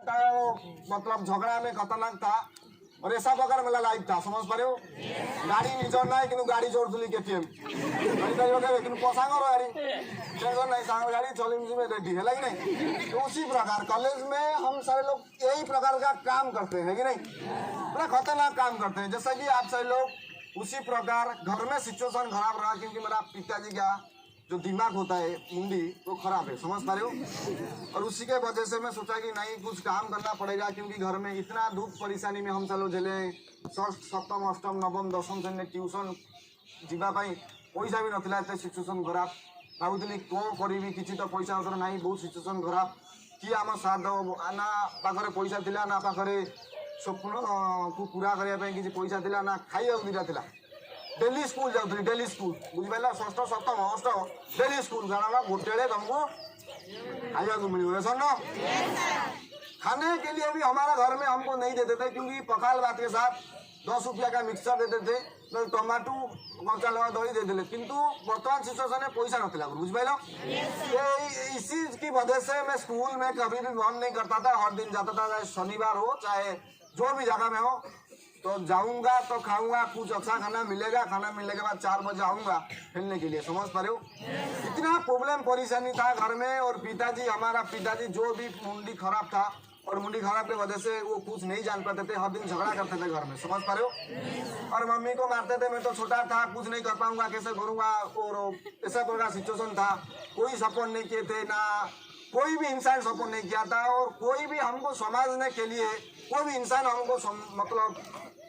मतलब झगड़ा में खतरनाक था और ऐसा प्रकार मेरा लाइफ था समझ पा रहे हो। गाड़ी निजर ना कि गाड़ी जोड़ तुली केटीएम लेकिन पोसांग गाड़ी टेंशन नहीं सांग गाड़ी चलिम में रेडी है कि नहीं। तो उसी प्रकार कॉलेज में हम सारे लोग यही प्रकार का काम करते हैं कि नहीं, बड़ा खतरनाक काम करते हैं। जैसा कि आप सारे लोग उसी प्रकार घर में सिचुएशन खराब रहा क्योंकि मेरा पिताजी का जो दिमाग होता है मुंडी वो खराब है समझ पा रहे हो। और उसी के वजह से मैं सोचा कि नहीं कुछ काम करना पड़ेगा क्योंकि घर में इतना दुख परेशानी में हम चलो झेले षष्ठ सप्तम अष्टम नवम दशम श्रेणी ट्यूशन जावाई पैसा भी नथिला एते सिचुएशन खराब भावुली कौन करी किसी तो पैसा पतर ना बहुत सिचुएशन खराब किए आम साथ दब ना पाखे पैसा थिला ना पाखे स्वप्न को पूरा करने किसी पैसा थिला ना खाइबा दुईटा थिला डेली स्कूल जाऊँ डेली स्कूल बुझिपार षष्ठ सप्तम अष्टम डेली स्कूल कारण गोटे तुमको खाइबा को मिले सर न खाने के लिए भी हमारा घर में हमको नहीं देते थे क्योंकि पखाल भात के साथ 10 रुपया का मिक्सचर देते थे तो टमाटो कचा लगा दही दे दिले किंतु वर्तमान सिचुएशन में पैसा नथिला बुझिपाल। इसी की वजह से मैं स्कूल में कभी भी बंद नहीं करता था, हर दिन जाता था, चाहे शनिवार हो चाहे जो भी जगह में हो तो जाऊंगा तो खाऊंगा, कुछ अच्छा खाना मिलेगा, खाना मिलने के बाद 4 बजे आऊंगा खेलने के लिए समझ पा रहे हो। इतना प्रॉब्लम परेशानी था घर में और पिताजी हमारा पिताजी जो भी मुंडी खराब था और मुंडी खराब की वजह से वो कुछ नहीं जान पाते थे, हर दिन झगड़ा करते थे घर में समझ पा रहे हो। और मम्मी को मारते थे, मैं तो छोटा था कुछ नहीं कर पाऊंगा कैसे करूंगा और ऐसा प्रकार सिचुएशन था। कोई सपोर्ट नहीं किए थे ना कोई भी इंसान सपोर्ट नहीं किया था और कोई भी हमको समझने के लिए कोई भी इंसान हमको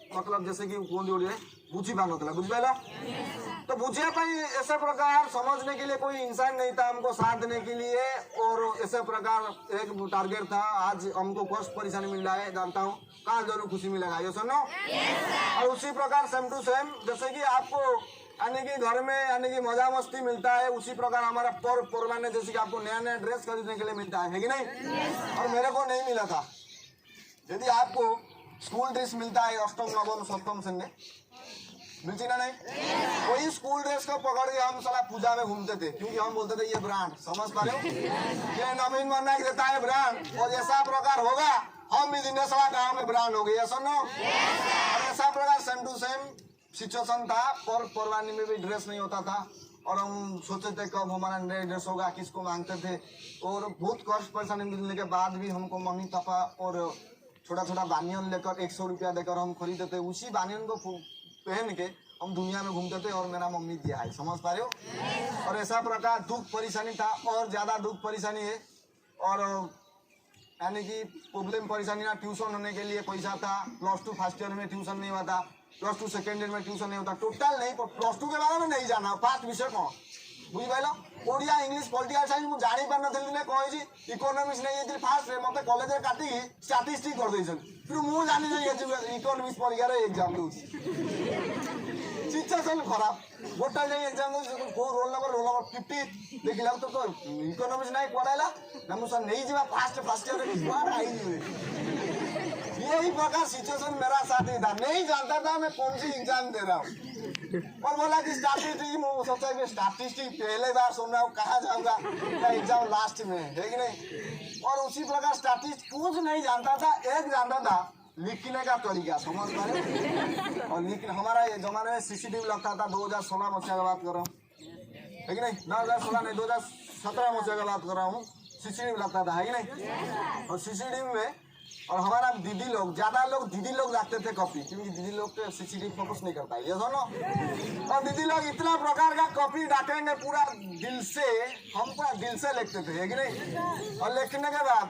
मतलब जैसे कि कौन जोड़ी है बुझी पान होता बुझिपाल। तो बुझिया ऐसे प्रकार समझने के लिए कोई इंसान नहीं था हमको साथ देने के लिए और ऐसे प्रकार एक टारगेट था। आज हमको कष्ट परेशानी मिल रहा है जानता हूँ, कहाँ जरूर खुशी मिलेगा ये सुनो। और उसी प्रकार सेम टू सेम जैसे कि आपको यानी कि घर में यानी कि मजा मस्ती मिलता है उसी प्रकार हमारा पर्व परवाने जैसे कि आपको नया नया ड्रेस खरीदने के लिए मिलता है कि नहीं। और मेरे को नहीं मिला था। यदि आपको स्कूल ड्रेस मिलता है अष्टम नवम सप्तम से मिलती ना नहीं, वही स्कूल ड्रेस को पकड़ के हम साला पूजा में घूमते थे क्योंकि हम बोलते थे ये ब्रांड समझ पा रहे हो, ये नवीन पटनायक देता है ब्रांड और ऐसा प्रकार होगा हम भी दिनेशवा गाँव में ब्रांड हो गए सुनो। और ऐसा प्रकार सेम टू सेम सिचुएशन था। पर्व परवानी में भी ड्रेस नहीं होता था और हम सोचते थे कब हमारा नया ड्रेस होगा, किसको मांगते थे और बहुत कष्ट परेशानी मिलने के बाद भी हमको मम्मी पापा और छोटा छोटा बानियन लेकर 100 रुपया देकर हम खरीदते थे। उसी बानियन को पहन के हम दुनिया में घूमते थे और मेरा मम्मी दिया है समझ पा रहे हो। और ऐसा प्रकार दुख परेशानी था और ज़्यादा दुख परेशानी है और यानी कि प्रॉब्लम परेशानी ना ट्यूशन होने के लिए पैसा था। +2 फर्स्ट ईयर में ट्यूशन नहीं हुआ था, +2 सेकेंड ईयर में ट्यूशन नहीं होता, टोटल नहीं +2 के बारे में नहीं जाना। 5 विषय कौन बुझिपाल ओडिया इंग्लिश पॉलिटिकल साइंस मुझे जानी पार नथिली दिने कहि इकोनॉमिक्स नहीं ये फास्ट रे मते कॉलेज रे काटी स्टैटिस्टिक्स कर दैछन फिर मु जानि जे इकोनॉमिक्स परीक्षा रे एग्जाम दउछि सिचुएशन खराब गोटा जाई एग्जाम दउछि को रोल नंबर 50 देखिला तो इकोनॉमिक्स नहीं पढ़ाइला ना मु सर नहीं जीवा फर्स्ट ईयर रे बाहर आई यही प्रकार सिचुएशन मेरा साथ ही था। नहीं जानता था मैं कौन सी एग्जाम दे रहा हूँ और बोला कि स्टैटिस्टिक्स सोचा कि स्टैटिस्टिक्स पहले बार सुन रहा हूँ कहाँ जाऊँगा एग्जाम लास्ट में है कि नहीं। और उसी प्रकार स्टैटिस्टिक्स कुछ नहीं जानता था, एक जानता था लिखने का तरीका समझ पा रहे। और लिखने हमारा ये जमाने में CCTV लगता था 2016 मसीहा की बात कर रहा हूँ है कि नहीं, 2016 नहीं 2017 मसीहा की बात कर रहा हूँ। CCTV लगता था है कि नहीं। और CCTV में और हमारा दीदी लोग ज़्यादा लोग दीदी लोग रखते थे कॉपी क्योंकि दीदी लोग तो CCTV फोकस नहीं करता है ये सुनो। और दीदी लोग इतना प्रकार का कॉपी डाकेंगे पूरा दिल से, हम पूरा दिल से लिखते थे है कि नहीं। और लिखने के बाद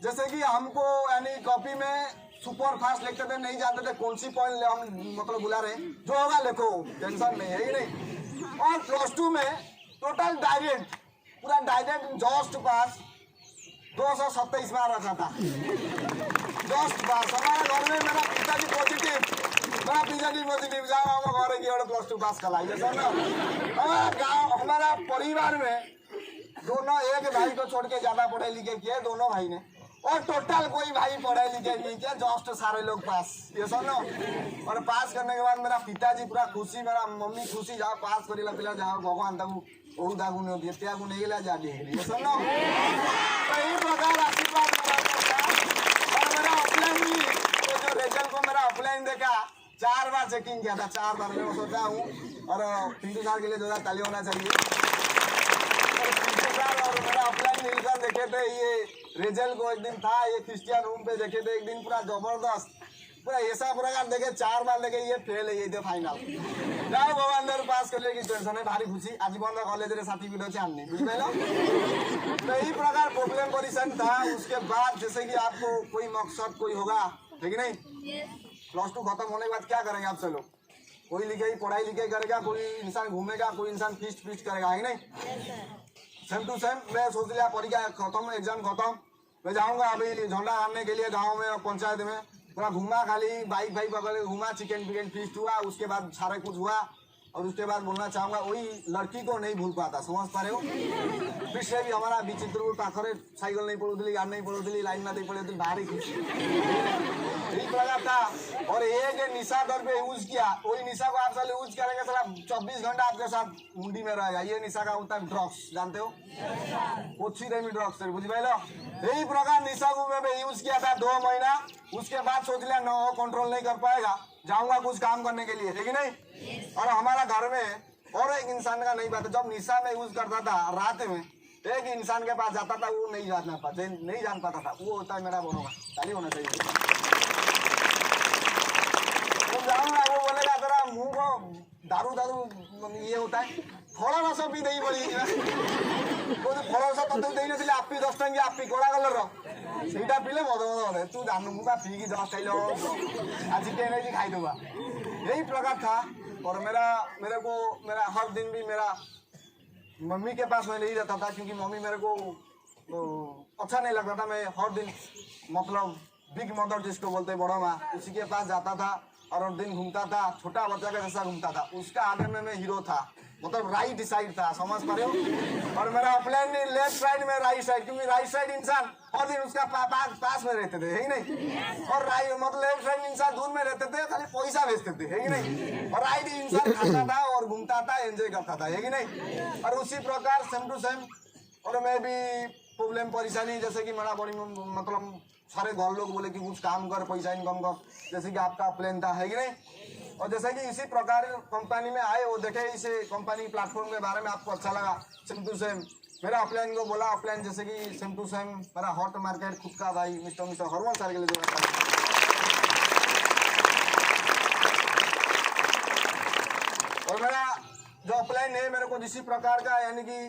जैसे कि हमको यानी कॉपी में सुपर फास्ट लिखते थे, नहीं जानते थे कौन सी पॉइंट हम मतलब बुला रहे जो होगा लिखो टेंशन नहीं है कि नहीं। और +2 में टोटल डायरेक्ट पूरा डायरेक्ट जस्ट पास 227 बार रखा था जस्ट पास। हमारे घर में मेरा पिताजी पॉजिटिव जाओ हम घर की +2 पास कराइए सर ना। गाँव हमारा परिवार में दोनों एक भाई को छोड़ के ज्यादा पढ़े लिखे किए दोनों भाई ने और टोटल कोई भाई पढ़े लिखे नहीं किया, जस्ट सारे लोग पास ये सुनो। और पास करने के बाद मेरा पिताजी पूरा खुशी, मेरा मम्मी खुशी, जाओ पास करेला पिला जाओ भगवान तक बहुत दागू नहीं होती त्यागू नहीं गला जा ये सुनो। तो यही प्रकार आशीर्वाद 4 बार चेकिंग किया था, 4 बार। मैं सोचा हूँ और पिंटू सर के लिए 2000 ताली होना चाहिए। और पिंटू सर और मेरा ऑफलाइन मिलकर देखे थे ये रिजल्ट को। एक दिन था ये क्रिश्चियन रूम पे देखे थे, एक दिन पूरा जबरदस्त पूरा ऐसा प्रकार देखे, 4 बार देखे ये फेल है, ये फाइनल जाओ भगवान दर पास कर लेगी टेंशन है भारी खुशी आजीवन कॉलेज रे सर्टिफिकेट आननी बुझे लो। तो यही प्रकार प्रॉब्लम परेशान था। उसके बाद जैसे कि आपको कोई मकसद कोई होगा है कि नहीं, +2 खत्म होने के बाद क्या करेंगे आप सब लोग? कोई लिखाई पढ़ाई लिखाई करेगा, कोई इंसान घूमेगा, कोई इंसान फीस्ट करेगा है कि नहीं। सेम टू सेम मैं सोच लिया परीक्षा खत्म, एग्जाम खत्म, मैं जाऊंगा अभी झंडा गाड़ने के लिए गाँव में और पंचायत में। पूरा घूमा, खाली बाइक पकड़ के घूमा, चिकन फीस्ट हुआ, उसके बाद सारा कुछ हुआ। और उसके बाद बोलना चाहूंगा वही लड़की को नहीं भूल पाता, समझ पा रहे हो। पिछले भी हमारा विचित्रपुर पाखरे साइकिल नहीं पड़ोली, गाड़ी नहीं पड़ोली, लाइन नहीं पड़ोली, भारी खुशी यही प्रकार था। और एक निशा दर पे यूज किया, वही निशा को आप साले यूज करेंगे साला 24 घंटा आपके साथ मुंडी में रहेगा। ये निशा का होता है ड्रग्स, जानते हो, कोची रेमी ड्रग्स बुझ पाइलो। यही प्रकार निशा को मैं यूज किया था 2 महीना। उसके बाद सोच लिया न कंट्रोल नहीं कर पाएगा, जाऊंगा कुछ काम करने के लिए, है कि नहीं। और हमारा घर में और एक इंसान का नहीं बात है, जब निशा में यूज करता था रात में एक इंसान के पास जाता था, वो नहीं जान पाता था, वो होता है मेरा बोलूंगा ताली होना चाहिए। तो जाऊंगा, वो बोलेगा तेरा मुंह को दारू ये होता है, फल रस भी नहीं पड़ी फल रस तो देने थे आपी 10 टंकी आपी कड़ा कलर ସେଇଟା ପିଲେ ମଦ ମଦ ତୁ ଜାନୁ का पी की जस्ट आइलो आज के खाईदोगा। यही प्रकार था। और मेरे को मेरा हर दिन भी मेरा मम्मी के पास मैं नहीं रहता था, क्योंकि मम्मी मेरे को अच्छा नहीं लगता था। मैं हर दिन मतलब बिग मदर जिसको बोलते बड़ा माँ, उसी के पास जाता था और दिन घूमता था, छोटा बच्चा का जैसा घूमता था। उसका आगे में मैं हीरो था, मतलब राइट साइड था, समझ पा रहे हो। और मेरा ऑफलाइन लेफ्ट साइड में राइट साइड, क्योंकि राइट साइड इंसान और दिन उसका पास में रहते थे, है ही नहीं। और राइट मतलब लेफ्ट साइड इंसान दूर में रहते थे, खाली पैसा भेजते थे, है कि नहीं। और राइट इंसान खाता था और घूमता था, एंजॉय करता था, है कि नहीं। और उसी प्रकार सेम टू सेम और मैं भी प्रॉब्लम परेशानी, जैसे कि मेरा बड़ी मतलब सारे घर लोग बोले कि कुछ काम कर, पैसा इनकम कर, जैसे कि आपका प्लान था, है कि नहीं। और जैसे कि इसी प्रकार कंपनी में आए, वो देखे इस कंपनी प्लेटफॉर्म के बारे में आपको अच्छा लगा, सेम टू सेम मेरा ऑफलाइन को बोला। ऑफलाइन जैसे कि सेम टू सेम मेरा हॉट मार्केट खुद का भाई मिस्टर हरवंश सर के लिए जो और मेरा जो ऑफलाइन है मेरे को इसी प्रकार का, यानी कि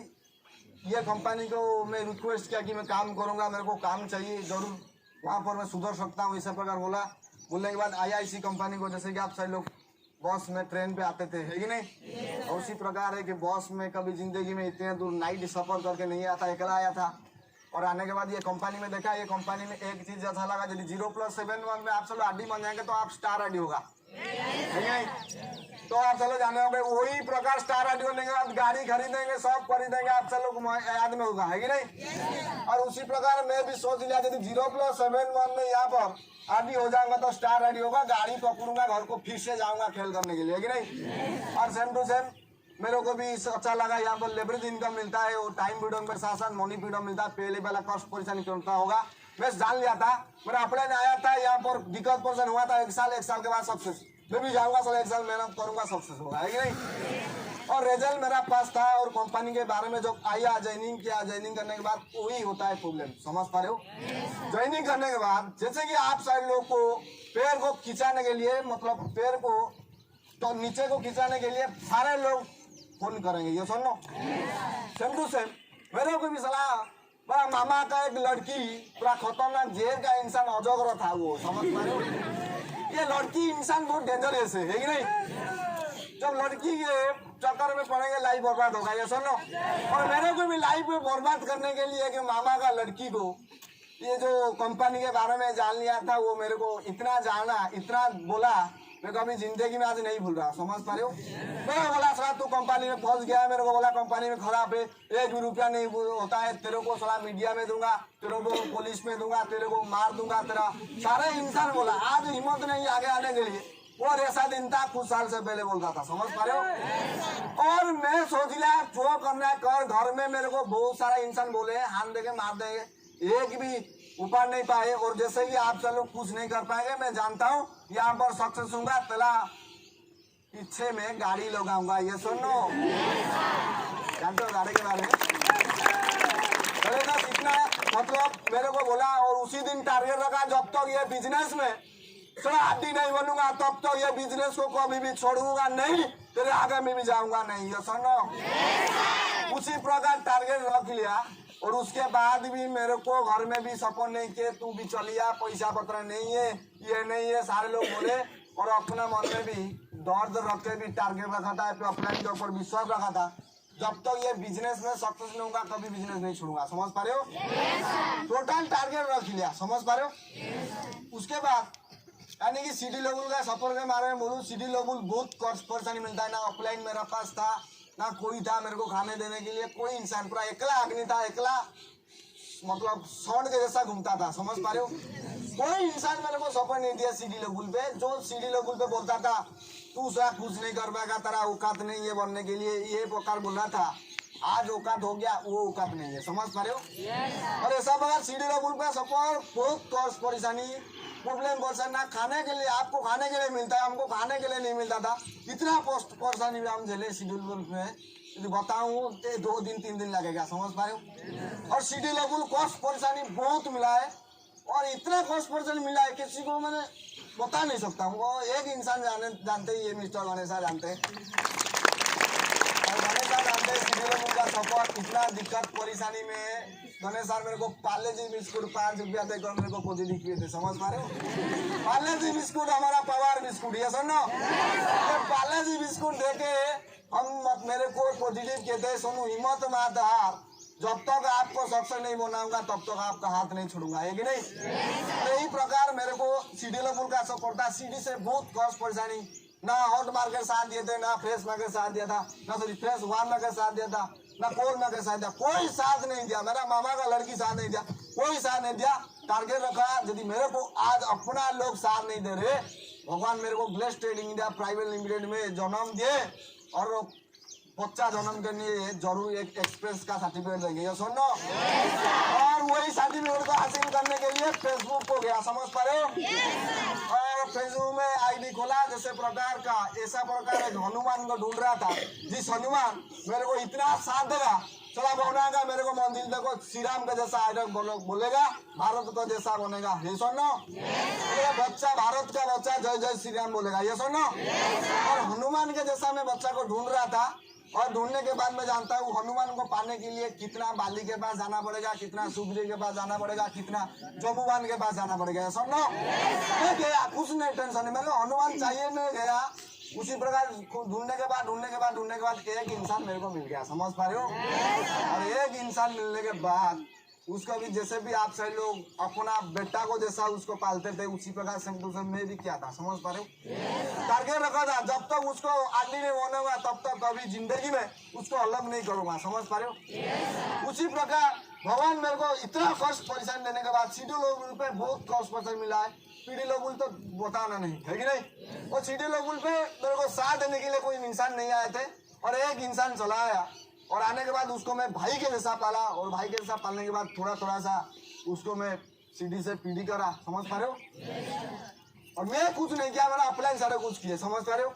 ये कंपनी को मैं रिक्वेस्ट किया कि मैं काम करूंगा, मेरे को काम चाहिए जरूर, वहाँ पर मैं सुधर सकता हूँ, इस प्रकार बोलने के बाद आया इसी कंपनी को। जैसे कि आप सभी लोग बस में ट्रेन पे आते थे, है कि नहीं। और उसी प्रकार है कि बस में कभी जिंदगी में इतने दूर नाइट सफर करके नहीं आता, अकेला आया था। और आने के बाद ये कंपनी में देखा, ये कंपनी में एक चीज अच्छा लगा, यदि 0+7 में आप सब आरडी बन जाएंगे तो आप स्टार आरडी होगा, है कि नहीं। तो आप चलो जाने होंगे वही प्रकार स्टार आरडी होने के बाद गाड़ी खरीदेंगे, सब खरीदेंगे, आप सब लोग याद में होगा, है कि नहीं। और उसी प्रकार मैं भी सोच लिया यदि 0+7 में यहाँ पर आरडी हो जाऊंगा तो स्टार आरडी होगा, गाड़ी पकड़ूंगा, घर को फिर से जाऊंगा खेल करने के लिए, है कि नहीं। और सेम टू सेम मेरे को भी अच्छा लगा, यहाँ पर लेवरेज इनकम मिलता है, वो टाइम फ्रीडम पर साथ साथ मनी फ्रीडम मिलता है। पहले वाला कष्ट परेशानी करता होगा, मैं जान लिया था। मेरा अपने आया था यहाँ पर दिक्कत परेशान हुआ था, एक साल के बाद सक्सेस, मैं भी जाऊंगा साल 1 साल मेहनत करूंगा, सक्सेस होगा, है कि नहीं। और रिजल्ट मेरा पास था। और कंपनी के बारे में जब आया, ज्वाइनिंग किया, ज्वाइनिंग करने के बाद वही होता है प्रॉब्लम, समझ पा रहे हो। ज्वाइनिंग करने के बाद जैसे कि आप सारे लोग को पैर को खिंचाने के लिए, मतलब पैर को तो नीचे को खिंचाने के लिए सारे लोग फोन करेंगे, ये सुनो सेम टू सेम मेरे को भी सलाह। बड़ा मामा का एक लड़की पूरा खतरनाक जेल का इंसान अजगर था, वो समझ पा रहे हो। ये लड़की इंसान बहुत डेंजरस है कि नहीं। जब लड़की के चक्कर में पड़ेंगे लाइफ बर्बाद होगा, ये सुनो। और मेरे को भी लाइफ में बर्बाद करने के लिए कि मामा का लड़की को ये जो कंपनी के बारे में जान लिया था, वो मेरे को इतना जाना, इतना बोला, मैं कभी जिंदगी में आज नहीं भूल रहा, समझ पा रहे हो। मेरे बोला सला तू कंपनी में फंस गया है, मेरे को बोला कंपनी में खराब है, 1 भी रुपया नहीं होता है, तेरे को सला मीडिया में दूंगा, तेरे को पुलिस में दूंगा, तेरे को मार दूंगा, तेरा सारे इंसान बोला। आज हिम्मत नहीं आगे आने के लिए, और ऐसा दिन था कुछ साल से पहले बोलता था, समझ पा रहे हो। और मैं सोच लिया जो करना है कर। घर में मेरे को बहुत सारा इंसान बोले हाथ देके मार देंगे, एक भी ऊपर नहीं पाए, और जैसे कि आप सब लोग कुछ नहीं कर पाएंगे, मैं जानता हूँ यहाँ पर सक्सेस होगा, पहला पीछे में गाड़ी लगाऊंगा, ये सुनो जानते हो गाड़ी के बारे में। अरे बस इतना मतलब मेरे को बोला, और उसी दिन टारगेट रखा जब तक ये बिजनेस में थोड़ा आदि नहीं बनूंगा तब तक ये बिजनेस को कभी भी छोड़ूंगा नहीं, तेरे आगे में भी जाऊंगा नहीं, ये सुनो। उसी प्रकार टारगेट रख लिया, और उसके बाद भी मेरे को घर में भी सपोर्ट नहीं किए, तू भी चलिया, पैसा पत्र नहीं है, ये नहीं है, सारे लोग बोले। और अपने मन में भी दर्द रख के भी टारगेट रखा था, अपने के ऊपर विश्वास रखा था, जब तक ये बिजनेस में सक्सेस नहीं होगा कभी बिजनेस नहीं छोड़ूंगा, समझ पा रहे हो। टोटल टारगेट रख लिया, समझ पा रहे हो। उसके बाद यानी कि सीडी लेवल का सपोर्ट के बारे में बोलूँ, सीडी लेवल बहुत परेशानी मिलता है, ना ऑफलाइन मेरा पास था, ना कोई था मेरे को खाने देने के लिए, कोई इंसान, पूरा एकला आदमी था, एकला मतलब सौंड के जैसा घूमता था, समझ पा रहे हो। कोई इंसान मेरे को सपोर्ट नहीं दिया सीडी लेवल पे, जो सीडी लेवल पे बोलता था तू सा कुछ नहीं कर पाएगा, तेरा औकात नहीं है बनने के लिए, ये प्रकार बोल रहा था, आज औकात हो गया, वो औकात नहीं है, समझ पा रहे हो। और ऐसा बगैर सीडी लेवल पे सपोर्ट बहुत कष्ट परेशानी प्रॉब्लम पर्सन, ना खाने के लिए, आपको खाने के लिए मिलता है, हमको खाने के लिए नहीं मिलता था, इतना पोस्ट परेशानी में हम झेले शेड्यूल में, बताऊं 2 दिन 3 दिन लगेगा, समझ पा रहे हो। और सीडी लेवल कॉस्ट परेशानी बहुत मिला है, और इतना कॉस्ट परेशानी मिला है किसी को मैंने बता नहीं सकता हूँ। वो एक इंसान जानते ही, ये मिस्टर गणेशा जानते हैं, और गणेशा जानते हैं सीडी लेवल का सपोर्ट इतना दिक्कत परेशानी में। गणेश सर मेरे को पार्ले जी बिस्कुट 5 रुपया देकर मेरे को पॉजिटिव किए थे, समझ पा रहे हो। पार्ले जी बिस्कुट हमारा पावर बिस्कुट, ये सुनो, पार्ले जी बिस्कुट देके हम मेरे को पॉजिटिव किए थे, सुनो हिम्मत मत हार, जब तक आपको सक्सेस नहीं बनाऊंगा तब तक आपका हाथ नहीं छोड़ूंगा, है कि नहीं। यही प्रकार मेरे को सीडी लेवल का सपोर्ट था, सीडी से बहुत कष्ट परेशानी, ना हॉट मार्केट साथ दिए थे, ना फ्रेश मार्केट साथ दिया था, ना सॉरी फ्रेश वन मार्केट साथ दिया था, ना कोल मार्केट साथ दिया, कोई साथ नहीं दिया, मेरा मामा का लड़की साथ नहीं दिया, कोई साथ नहीं दिया। टारगेट रखा, यदि मेरे को आज अपना लोग साथ नहीं दे रहे, भगवान मेरे को blessed trading India private limited में जन्म दिए, और बच्चा जन्म के लिए जरूर एक एक्सप्रेस का सर्टिफिकेट देंगे, ये सुनो। और वही सर्टिफिकेट को हासिल करने के लिए फेसबुक को गया, समझ पा रहे हो। और फेसबुक में आईडी खोला, जैसे प्रकार का ऐसा प्रकार एक हनुमान को ढूंढ रहा था, जिस हनुमान मेरे को इतना साथ देगा, चला बनाएगा मेरे को मंदिर, देखो श्री राम का जैसा बोलेगा, भारत का जैसा बनेगा, ये सुनो। ये बच्चा भारत का बच्चा जय जय श्री राम बोलेगा, ये सुनो। और हनुमान के जैसा मैं बच्चा को ढूंढ रहा था, और ढूंढने के बाद मैं जानता हूँ हनुमान को पाने के लिए कितना बाली के पास जाना पड़ेगा, कितना सुग्रीव के पास जाना पड़ेगा, कितना जम्बूवान के पास जाना पड़ेगा, सुनो। मैं गया, कुछ नहीं टेंशन नहीं, मेरे को हनुमान चाहिए, मैं गया। उसी प्रकार ढूंढने के बाद एक इंसान मेरे को मिल गया, समझ पा रहे हो। और एक इंसान मिलने के बाद उसका भी जैसे भी आप सही लोग अपना बेटा को जैसा उसको पालते थे, उसी प्रकार से मैं भी किया था, समझ पा रहे हो। टारगेट रखा था, जब तक उसको आदमी नहीं होने तब तक कभी जिंदगी में उसको अलग नहीं करूंगा, समझ पा रहे हो। उसी प्रकार भगवान मेरे को इतना कष्ट परेशान देने के बाद सीडी लेवल पे बहुत कष्ट परेशान मिला है, पीडी लेवल तो बताना नहीं है कि नहीं। और सीडी लेवल पे मेरे को साथ देने के लिए कोई इंसान नहीं आए थे, और एक इंसान चला आया, और आने के बाद उसको मैं भाई के जैसा पाला, और भाई के जैसा पालने के बाद थोड़ा थोड़ा सा उसको मैं सीडी से पीडी करा, समझ पा रहे हो। और मैं कुछ नहीं किया, मैंने अपलाइन सारे कुछ किए, समझ पा रहे हो।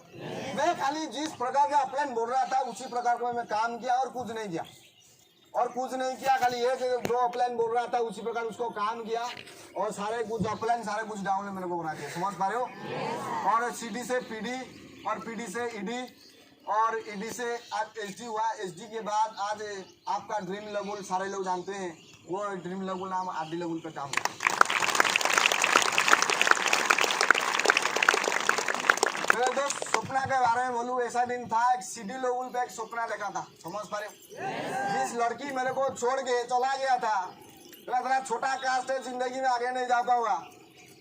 मैं खाली जिस प्रकार का अपलाइन बोल रहा था उसी प्रकार का मैं काम किया, और कुछ नहीं किया, खाली एक 2 अपलाइन बोल रहा था उसी प्रकार उसको काम किया, और सारे कुछ अपलाइन सारे कुछ डाउन ने मेरे को बना दिया, समझ पा रहे हो। और सीडी से पीडी, और पीडी से ईडी, और ईडी से आज एसडी हुआ, एसडी के बाद आज आपका ड्रीम लेवल, सारे लोग जानते हैं वो ड्रीम लेवल नाम आरडी लेवल पे काम है। मेरे दोस्त सपना के बारे में बोलूं, ऐसा दिन था एक सीडी लेवल पे एक सपना देखा था, समझ पा रहे हो। जिस लड़की मेरे को छोड़ के चला गया था, मेरा छोटा कास्ट है, जिंदगी में आगे नहीं जा पाऊंगा,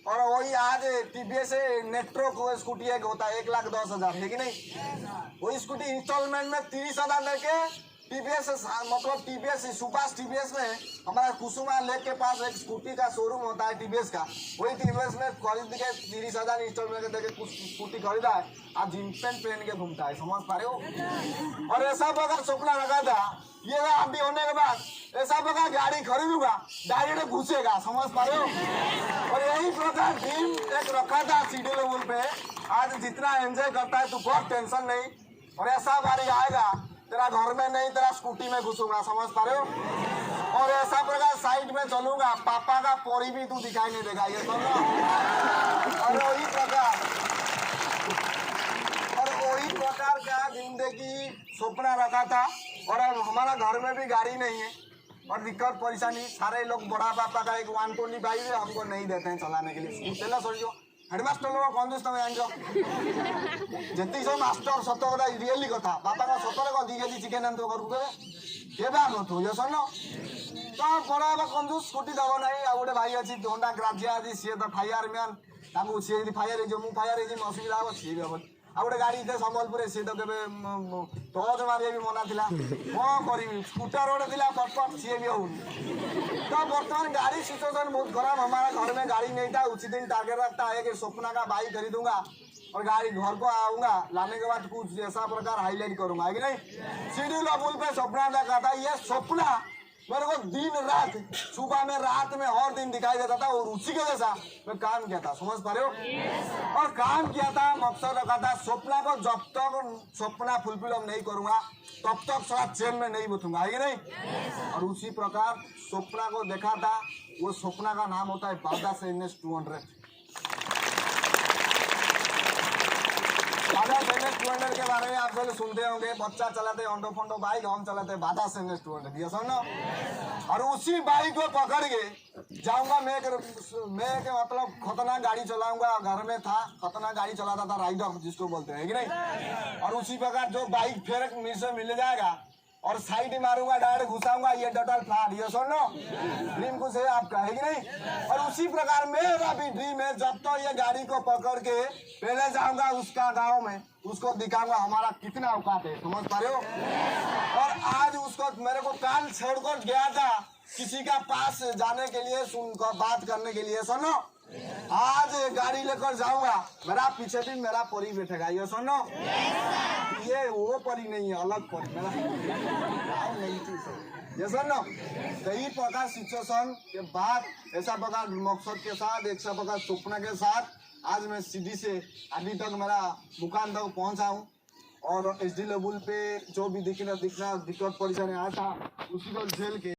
और वही आज टीवीएस नेट्रो को स्कूटी एक होता है 1,10,000, है कि नहीं। वो स्कूटी इंस्टॉलमेंट में 30,000 लेके टीवीएस मतलब टीवीएस सुभाष टीवीएस में हमारा कुसुमा लेक के पास एक स्कूटी का शोरूम होता है टीवीएस का। वही टीवीएस में खरीद के 30,000 इंस्टॉलमेंट दे के स्कूटी खरीदा है। आज जींस पैंट पहन के घूमता है, समझ पा रहे हो। और ऐसा बगैर सपना रखा था ये अभी होने के बाद ऐसा बगैर गाड़ी खरीदूंगा, डायरेक्ट घुसेगा, समझ पा रहे हो। और यही प्रकार ड्रीम एक रखा था सीडी लेवल पे। आज जितना एंजॉय करता है तू बहुत टेंशन नहीं। और ऐसा बारी आएगा तेरा घर में नहीं तेरा स्कूटी में घुसूंगा, समझ पा रहे हो। और ऐसा प्रकार साइड में चलूंगा, पापा का पोरी भी तू दिखाई नहीं देगा, ये समझो। और वही प्रकार का जिंदगी सपना रखा था। और अब हमारा घर में भी गाड़ी नहीं है और दिक्कत परेशानी। सारे लोग बड़ा पापा का एक 125 है, हमको नहीं देते हैं चलाने के लिए। चला सोचो हेडमास्टर लोग कौन दोस्त में जान जी सब मास्टर सत कथा रियली कथा बापा का सतरे कौन 2 केजी चिकेन आनते घर को के हो ये सुन तो बड़ा कंजूस स्कूटी दब ना आ गए भाई अच्छी होंडा ग्राजिया आज सी तो फायर मैन सी फायर हो फायर असुविधा हम सी भी हम आ गए गाड़ी इतने संबलपुर सी तो के टच मारे भी मना था कौन करी स्कूटर गोटे थी पटपट सी भी हो। तो बर्तमान गाड़ी सिचुएशन बहुत खराब। हमारा घर में गाड़ी नहीं था, उसी दिन टारगेट रखता है कि सपना का बाइक खरीदूंगा और गाड़ी घर को आऊंगा, लाने के बाद कुछ ऐसा प्रकार हाईलाइट करूंगा, है कि नहीं। सीडी लेवल पे सपना देखा था। ये सपना मेरे को दिन रात सुबह में रात में हर दिन दिखाई देता था और उसी के जैसा मैं काम किया था, समझ पा रहे हो। और काम किया था, मकसद रखा था सपना को जब तक सपना फुलफिल नहीं करूंगा तब तक सारा चैन में नहीं बैठूंगा, है कि नहीं। और उसी प्रकार सपना को देखा था। वो सपना का नाम होता है बादास NS 200। बादास NS 200 के बारे में आप पहले सुनते होंगे, बच्चा चलाते होंडो फोंडो बाइक, हम चलाते बादास NS 200, ये सुनो। और उसी बाइक को पकड़ के जाऊंगा मैं के मतलब खतरनाक गाड़ी चलाऊंगा। घर में था खतरनाक गाड़ी चलाता था, राइडर जिसको बोलते हैं, कि नहीं। और उसी प्रकार जो बाइक फिर मेरे से मिल जाएगा और साइड मारूंगा, डायरेक्ट घुसाऊंगा, ये टोटल फ्लैट, ये सुनो ड्रीम कुछ है आपका, है कि नहीं। और उसी प्रकार मेरा भी ड्रीम है, जब तो ये गाड़ी को पकड़ के पहले जाऊंगा उसका गांव में, उसको दिखाऊंगा हमारा कितना औकात है, समझ पा रहे हो। और आज उसको मेरे को काल छोड़कर गया था किसी का पास जाने के लिए, सुनकर बात करने के लिए, सुनो आज गाड़ी लेकर जाऊंगा, मेरा पीछे भी मेरा परी बैठेगा, ये सुनो। ये वो परी नहीं है, अलग परी, मेरा नहीं थी, ये सुनो। कई प्रकार सिचुएशन के बाद ऐसा प्रकार मकसद के साथ, ऐसा प्रकार सपना के साथ आज मैं सीधी से अभी तक मेरा मुकाम तक पहुंचा हूँ। और SD लेवल पे जो भी दिखना दिक्कत परेशानी आया था उसी को झेल के